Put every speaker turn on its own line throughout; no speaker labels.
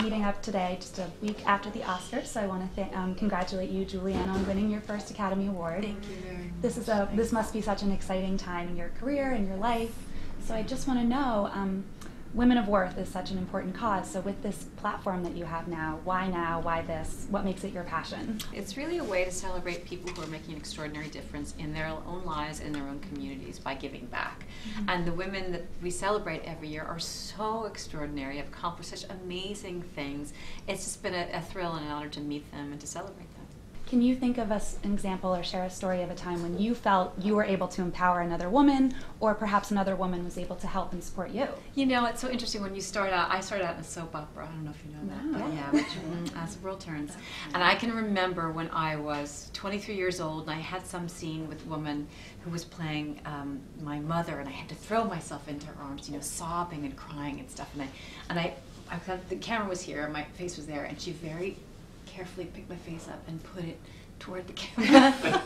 meeting up today just a week after the Oscars, so I want to congratulate you, Julianne, on winning your first Academy Award.
Thank you very much.
This must be such an exciting time in your career and your life. So I just want to know, Women of Worth is such an important cause. So with this platform that you have now? Why this? What makes it your passion?
It's really a way to celebrate people who are making an extraordinary difference in their own lives and their own communities by giving back. Mm-hmm. And the women that we celebrate every year are so extraordinary, have accomplished such amazing things. It's just been a thrill and an honor to meet them and to celebrate them.
Can you think of an example or share a story of a time when you felt you were able to empower another woman, or perhaps another woman was able to help and support you?
You know, it's so interesting when you start out. I started out in a soap opera. I don't know if you know that, but yeah, which, as the world turns. And I can remember when I was 23 years old, and I had some scene with a woman who was playing my mother, and I had to throw myself into her arms, you know, sobbing and crying and stuff. And I the camera was here, and my face was there, and she very carefully picked my face up and put it toward the camera.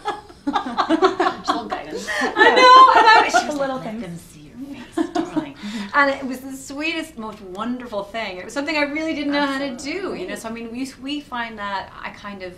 Little guidance.
I know. She was
little
like,
things.
let them see your face, darling. And it was the sweetest, most wonderful thing. It was something I really didn't know how to do. You know, so I mean, we find that I kind of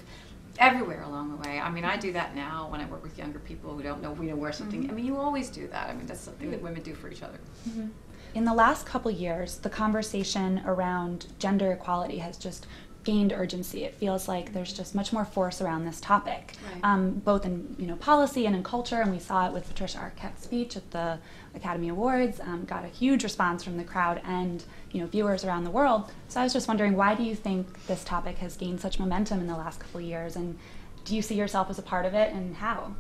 everywhere along the way. I mean, I do that now when I work with younger people who don't know where something. I mean, you always do that. I mean, that's something that women do for each other.
Mm-hmm. In the last couple years, the conversation around gender equality has just gained urgency. It feels like there's just much more force around this topic, right. Both in policy and in culture, and we saw it with Patricia Arquette's speech at the Academy Awards. Got a huge response from the crowd and viewers around the world. So I was just wondering, why do you think this topic has gained such momentum in the last couple of years, and do you see yourself as a part of it, and how?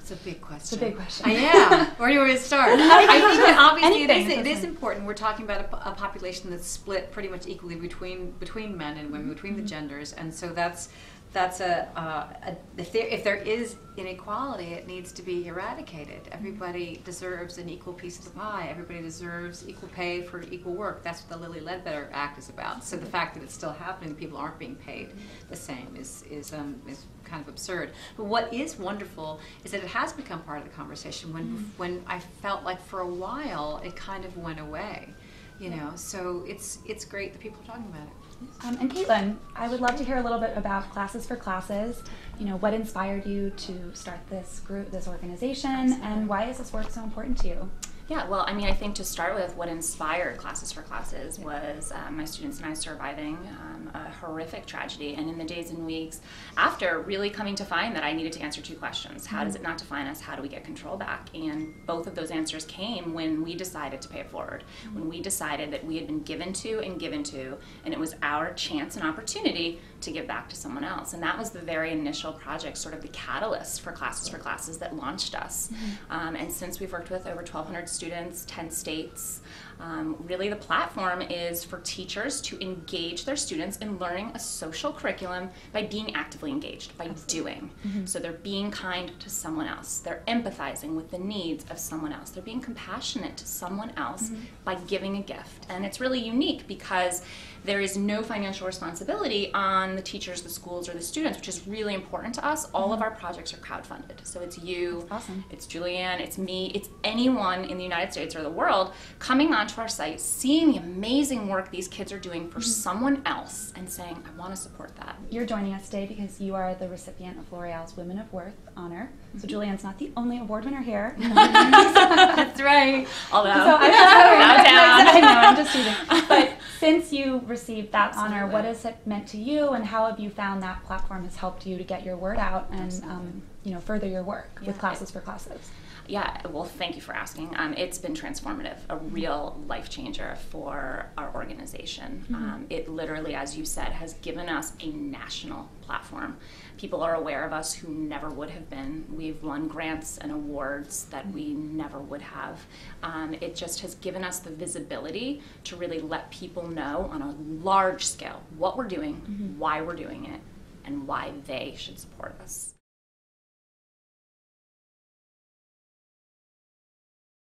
It's a big question.
It's a big question.
Yeah. Where do you want to start? I think that obviously it is important. We're talking about a population that's split pretty much equally between men and women, between the genders, and so that's if there is inequality, it needs to be eradicated. Everybody deserves an equal piece of the pie. Everybody deserves equal pay for equal work. That's what the Lilly Ledbetter Act is about. So the fact that it's still happening, people aren't being paid the same, is kind of absurd. But what is wonderful is that it has become part of the conversation. When I felt like for a while it kind of went away. So it's great that people are talking about it.
And Kaitlin, I would love to hear a little bit about Classes for Classes. What inspired you to start this group, this organization, and why is this work so important to you?
Yeah, well, I mean, I think to start with, what inspired Classes for Classes was my students and I surviving a horrific tragedy, and in the days and weeks after, really coming to find that I needed to answer two questions. How does it not define us? How do we get control back? And both of those answers came when we decided to pay it forward, when we decided that we had been given to, and it was our chance and opportunity to give back to someone else. And that was the very initial project, sort of the catalyst for Classes for Classes that launched us. And since we've worked with over 1,200 students, 10 states, really the platform is for teachers to engage their students in learning a social curriculum by being actively engaged, by doing. So they're being kind to someone else. They're empathizing with the needs of someone else. They're being compassionate to someone else by giving a gift. And it's really unique because there is no financial responsibility on the teachers, the schools, or the students, which is really important to us. All of our projects are crowdfunded. So it's you, it's Julianne, it's me, it's anyone in the United States or the world coming onto our site, seeing the amazing work these kids are doing for someone else and saying, I want to support that.
You're joining us today because you are the recipient of L'Oreal's Women of Worth honor. So Julianne's not the only award winner here.
That's right.
Although,
I know, I'm just teasing. But since you received that honor, what has it meant to you, and how have you found that platform has helped you to get your word out and further your work with Classes for Classes?
Yeah, well, thank you for asking. It's been transformative, a real life changer for our organization. It literally, as you said, has given us a national platform. People are aware of us who never would have been. We've won grants and awards that we never would have. It just has given us the visibility to really let people know on a large scale what we're doing, why we're doing it, and why they should support us.